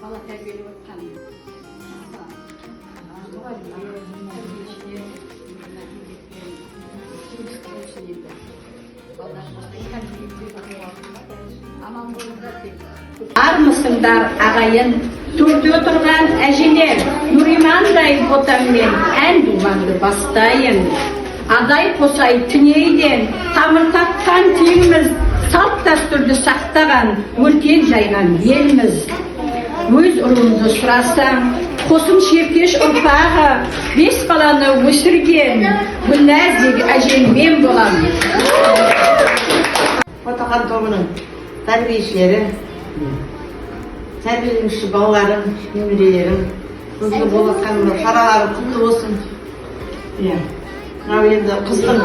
бала тәрбиелеп отқан армысыңдар ағайын, төрде отырған әжелер, Нұримандай ботаммен ән думанды бастайын. Адай қосай түнейден, тамыр тапқан түйіміз, салт дәстүрді сақтаған, өркен жайған елміз. Өз ұлымды сұрасаң, қосым шеркеш ұрпағы, 5 баланы өсірген, Гүлнәздегі әжем мен болам. Отақан тобының тәрбиешілері, тәрбиеленуші балаларым, немерелерім, бүгінгі болып жатқан шаралары құтты болсын. Мынау енді қыздың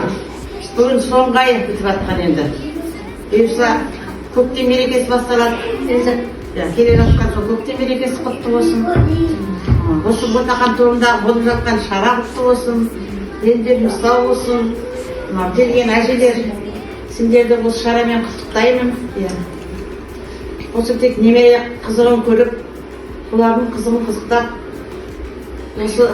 бүгін соңғы айы бітіп жатқан енді. Бұйырса көктем мерекесі басталады. Келе жатқан сол көктем мерекесі құтты болсын. Осы Ботақан тобында болып жатқан шара құтты болсын. Дендеріміз сау болсын. Келген әжелер, сендерді осы шарамен құттықтаймын. Осы тек немере қызығын көріп, бұлардың қызығын қызықтап, осы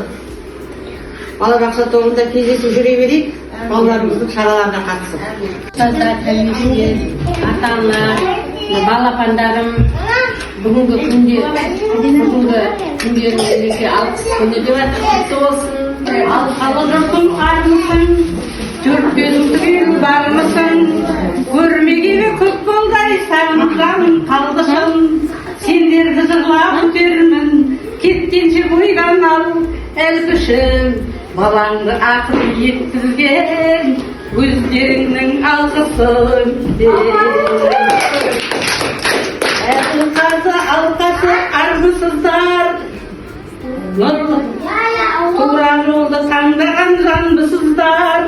балабақша тобында кездесіп жүре берейік, балаларымыздың шараларына қатысып. Тәрбиешілер, ата-аналар, балапандарым, бүгінгі күндеріңізге алғыс күні деп құтты болсын. Алқалы жұртым армысың, төртпенің түгел бармысың, көрмегені көп болдай сағынған қалдышын. Сендерді жырлап өтермін, кеткенше бойдан ал әлпішін. Балаңды ақыл еткізген, өздеріңнің алғысын Әділқазы алқасы армысыздар, тура жолды таңдаған жанбысыздар.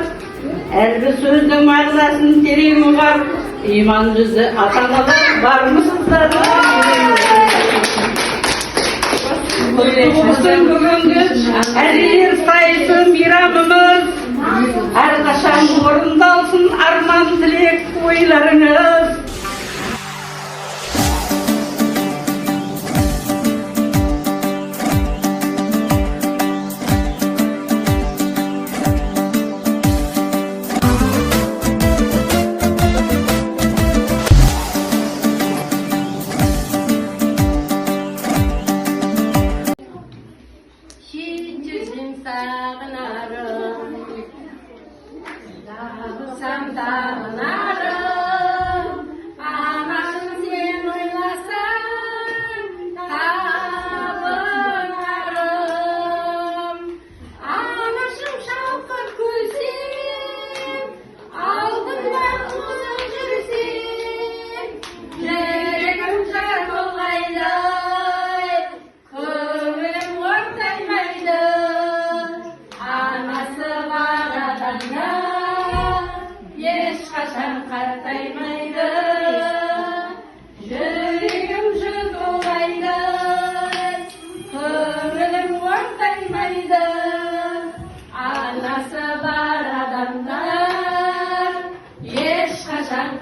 Әрбір сөздің мағынасын терең ұғар, иман жүзі ата-аналар бармысыздар. Бүгінгі әжелер сайысы мейрамымыз, әрқашан орындалсын арман тілек ойларыңыз.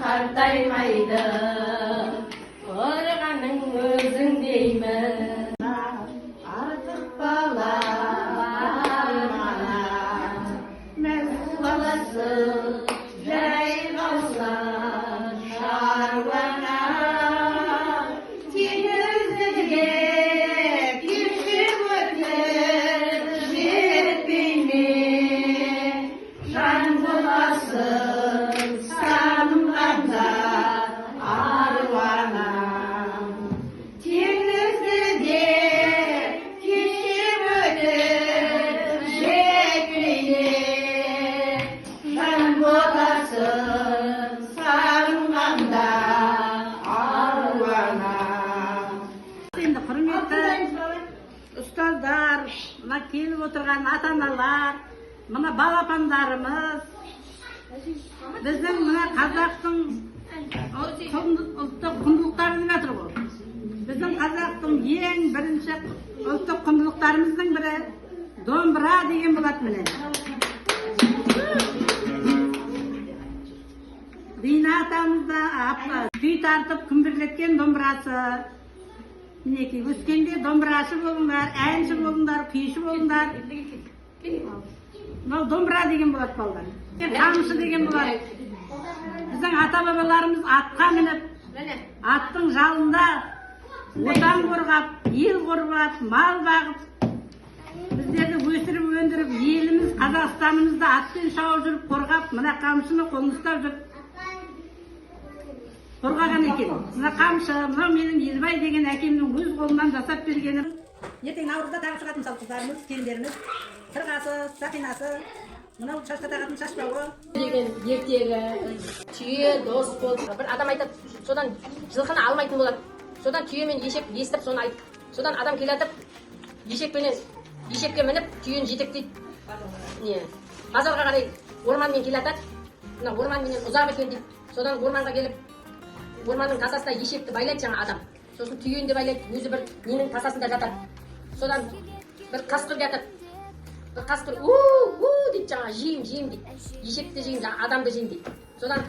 Қартаймайды, ұрғаның өзің деймін. Артық бала, мәз баласы, жай қалса шаруана. Теңізге кешіп өтіп жетпей ме, жан боласың сағынғанда аруана. Теңізде кешіп өтіп жетпей ме, жан боласың сағынғанда аруана. Енді құрметті ұстаздар, мына келіп отырған ата-аналар, мына балапандарымыз, біздің мына қазақтың ұлттық құндылықтары деп жатыр ғой. Біздің қазақтың ең бірінші ұлттық құндылықтарымыздың бірі домбыра деген болады міне. Дина атамыз да күй тартып күмбірлеткен домбырасы. Мінекей, өскенде домбырашы болыңдар, әнші болыңдар, күйші болыңдар. Мынау домбыра деген болады балдар. Қамшы деген болады. Біздің ата-бабаларымыз атқа мініп, аттың жалында отан қорғап, ел қорғап, мал бағып, біздерді өсіріп, өндіріп, еліміз, Қазақстанымызды атпен шауып жүріп, қорғап, мына қамшыны қолын ұстап жүріп, қорғаған екен. Мына қамшы, мынау менің Елбай деген әкемнің өз қолынан жасап бергені. Ертең наурызда тағы шығатын мысалы қыздарымыз, келіндеріміз, сырғасы, сақинасы, мынау шашқа тағатын шашбауы. Деген ертегі, түйе дос болып, бір адам айтып, содан жылқыны алмайтын болады. Содан түйе мен ешек естіп, соны айтып, содан адам келатып, ешекке мініп, түйені жетектейді. Базарға қарай орманмен келатады, мына орманмен ұзап екен дейді. Содан орманға келіп, орманның тасасында ешекті байлайды жаңа адам. Сосын түйені де байлайды, өзі бір ненің тасасында жатады. Содан бір қасқыр жатыр. Бір қасқыр дейді жаңа, жейм дейді. Ешекті жейм, жаңа адамды жейм дейді. Содан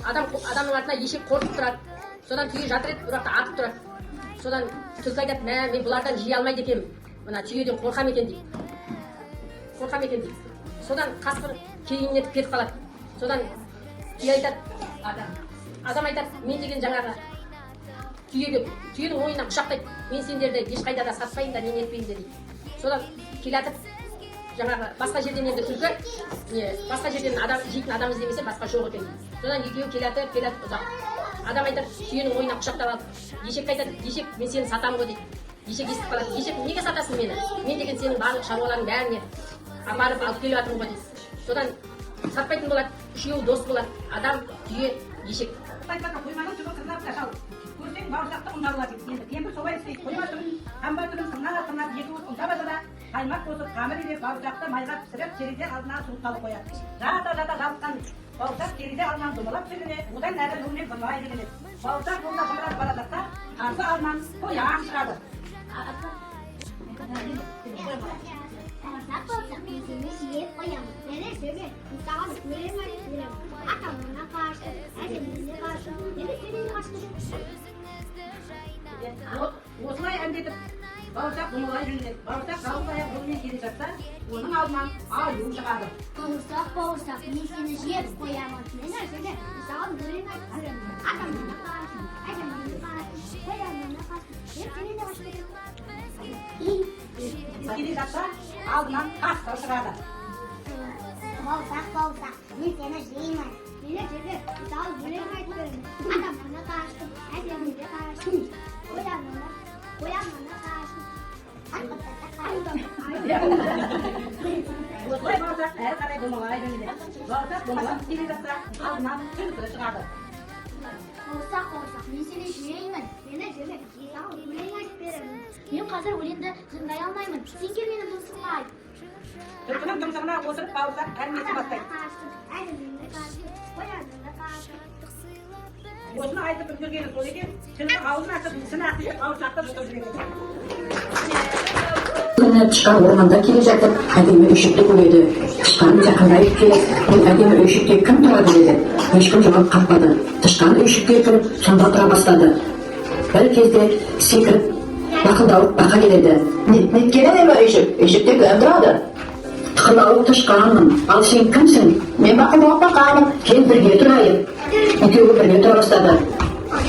адамның артына ешек қорқып тұрады. Содан түйе жатыр еді, бұрақта атып тұрады. Содан түлкі айтады, мен бұлардан жей алмайды екенмін. Мына түйеден қорқам екен дейді. Содан қасқыр кейіннен кетіп қалады. Содан түйе айтады, адам айтады, мен деген жаңағы түйенің ойынан құшақтайды. Мен сендерді ешқайда да сатпайын да, нен етпейін де дейді. Содан келатып, жаңағы басқа жерден енді түлкі, басқа жерден жейтін адам іздемесе басқа жоқ екен дейді. Содан екеуі келатып ұзақ. Адам айтады, түйенің ойынан құшақтап алып, ешекке айтады, ешек, мен сені сатамын ғой дейді. Ешек естіп қалады, ешек, неге сатасың мені? Мен деген сенің барлық шаруаларың бәріне апарып алып келіп жатырмын ғой дейді. Содан сатпайтын болады, үшеуі дос болады, адам, түйе, ешек. Қойманың түбі қырнап қашал. Көрсең бауырсақты ұнарлар дейді. Енді кемпір солай істейді. Қойма түбін, қамба түбін қырнап, екі уыс ұнтап да қаймақ қосып, қамыр илеп, бауырсақты майға пісіріп, терезе алдына суытқалы қояды. Жата жабысқан бауырсақ терезе алдынан домалап түсіріледі, одан әрі өңнен бұрмай беріледі. Бауырсақ қолда бұрмалап бара жатса, қарсы алдынан қоян шығады. Бауырсақ болса, мен сені жиіп қоямын. Мені сөйле, мысалы көремін, атамына қарсы, әжемізге қарсы, мені сөйлей қарсы. Осылай әндетіп, бауырсақ домалай жүреді. Бауырсақ жалғыз аяқ жолмен келе жатса, оның алдынан аю шығады. Бауырсақ, мен сені жиіп қоямын. Мені сөйле, мысалы көремін, атамына қарсы, әжемізге қарсы, қоямына қарсы, мен сөйлей қарсы. Келе жатса, алдынан қасқыр шығады. Бауырсақ, мен сені жеймін. Мені сөйле, мысалы көремін, атамына қарсы, әжемізге қарсы, қоямына қарсы. Осылай бауырсақ әрі қарай домалай береді. Бауырсақ домалап келе жатса, алдынан түлкі шығады. Бауырсақ, мен сені жеймін. Мені сөйле, мысалы өлең айтып беремін. Мен қазір өлеңді тыңдай алмаймын. Сен кел мені тұмсығыма айт. Түлкінің тұмсығына отырып бауырсақ әңгімесін бастайды. Осыны айтып үлгергені сол екен, түлкі аузын ашып, ісін ақсып, бауырсақты жұтып жүреді. Тышқан орманда келе жатып, әдемі өшікті көреді. Тышқан жақындайып келіп, бұл әдемі өшікте кім тұрады деді. Ешкім жауап қатпады. Тышқан өшікке кіріп, сонда тұра бастады. Бір кезде секіріп, бақылдауық бақа келеді. Неткені әдемі өшік? Өшікте кім тұрады? Тықылауық тышқанмын. Ал сен кімсің? Мен бақылдауық бақамын. Кел бірге тұрайық. Екеуі бірге тұра бастады.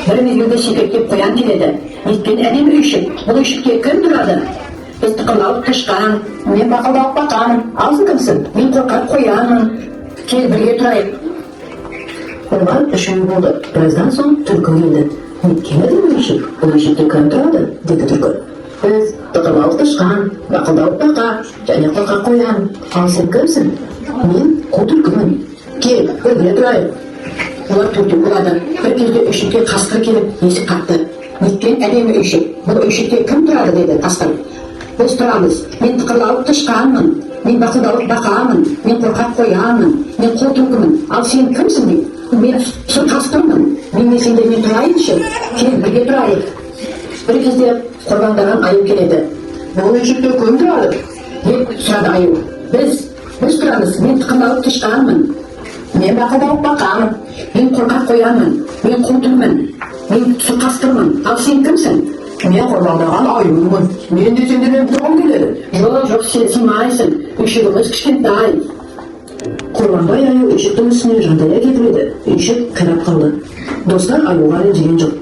Бір мезгілде секіріп қоян келеді. Неткен әдемі өшік? Бұл өшікте кім тұрады? Біз тықылауық тышқан, мен бақылдауық бақамын. Ал сен кімсің? Мен қорқақ қоянмын. Кел бірге тұрайық. Олар үшеу болды. Біраздан соң түлкі келді. Неткен әдемі өшік? Бұл өшікте кім тұрады? Деді түлкі. Біз тықылауық тышқан, бақылдауық бақа, және қорқақ қоян. Ал сен кімсің? Мен қу түлкімін. Кел бірге тұрайық. Олар төртеу болады. Бір кезде өшікке қасқыр келіп есік қақты. Неткен әдемі өшік? Бұл өшікте кім тұрады деді қасқыр. Біз тұрамыз. Мен тықылауық тышқанмын. Мен бақылдауық бақамын. Мен қорқақ қоянмын. Мен қу түлкімін. Ал сен кімсің дейді? Мен сұр қасқырмын. Мен сендермен тұрайыншы. Кел бірге тұрайық. Бір кезде құрбандаған аю келеді. Бұл өшікте кім тұрады? деп сұрады аю. Біз тұрамыз. Мен тықылауық тышқанмын. Мен бақылдауық бақамын. Мен қорқақ қоянмын. Мен қу түлкімін. Мен сұр қасқырмын. Ал сен кімсің? Men qurbandagan ayımın. Men de senden durgum keledi. Yok, sen sınmayısın. Işıgımız kichkintoy. Qurbanbay ayı eshikning üstüne jantaya getirdi. Eshik qirab qoldi. Do'stlar ayuga ranjigan yo'q.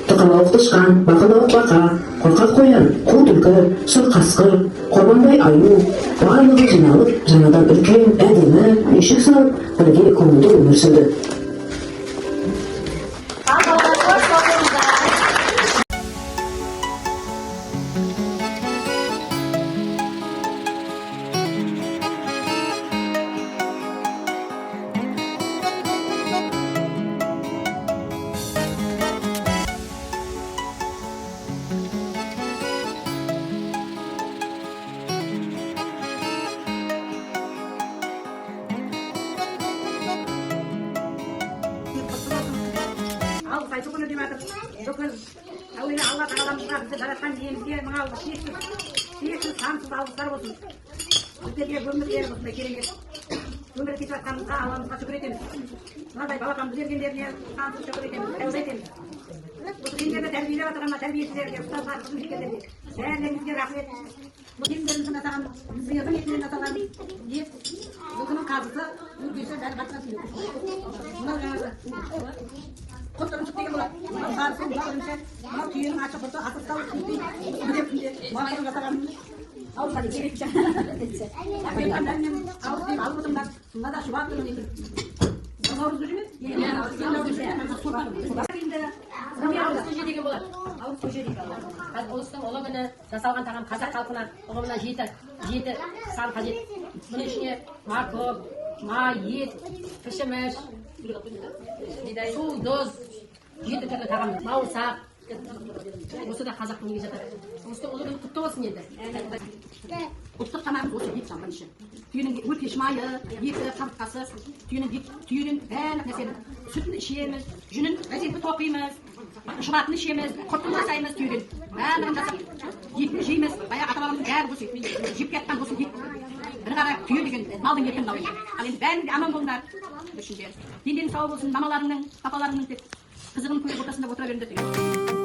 Tiqaloq tishqan, baqaloq baqa, qo'rqoq qo'yan, quv tulki, sur qasqir, Qurbanbay ayu, bарлығы жиналып, жаңадан үлкен, әдемі, eshik salib, birga ko'ngilda umr сүрді. Al say çok önemli artık. Çok önemli. Öyle Allah Teala'mızga bizi yaratgan diyemizge mana siyetsiz sansız algılar olsun. Bizlerge ömür verip olsun kerenget. Ömür keçiratkanımızga Allah'ımızga şükür etemiz. Mınaday balakamız vergenlerine sansız şükür etemiz. Tevbe etemiz. Bu dinlerde terbiyelep atağanlar, terbiyesizlerge, ustazlar, kızım şirketlerge. Değerlerimizge rahmet. Bu dinlerimizin atağan, zıyırın etlerin atağan diyet. Yılgının kazısı, bu gülse ben katına sürüyor. Bunlar yanarda. Kurtlarım çıktı gibi bular. Bunlar karısı, bunlar ölümse. Bunlar tüyünün açık kurtu, asıl kalıp çıktı. Bağırın atağan. Al hadi gerek bir şey. Benim annemden, al diyeyim, al kutumdan. Bunlar da Şubat günü getirdim. Navruz gücü mü? Ауыз көже деген болады. Ауыз көже дейді. Қазір ұлыстың ұлы күні жасалған тағам қазақ халқына ұғымына жеті сан қажет. Бұның ішіне морковь, май, ет, пішіміш, су, тұз, 7 түрлі тағам. Бауырсақ. Осы да қазақтың неге жатады. Ұлыстың ұлы күні құтты болсын енді. Ұлттық тамағымыз осы ет жамбан іші. Түйенің өркеш майы, еті, қабырғасы, түйенің барлық нәрсені сүтін ішеміз, жүнін әзекті тоқимыз, шұбатын ішеміз, құртын жасаймыз түйеден. Барлығын жасап, етін жейміз. Баяғы ата-бабамыздың бәрі осы жеп кеткен осы ет. Бір қара түйе деген малдың етін дауы. Ал енді бәрін де аман болыңдар. Дендерің сау болсын, мамаларыңның, папаларыңның тек қызығын көріп ортасында отыра беріңдер.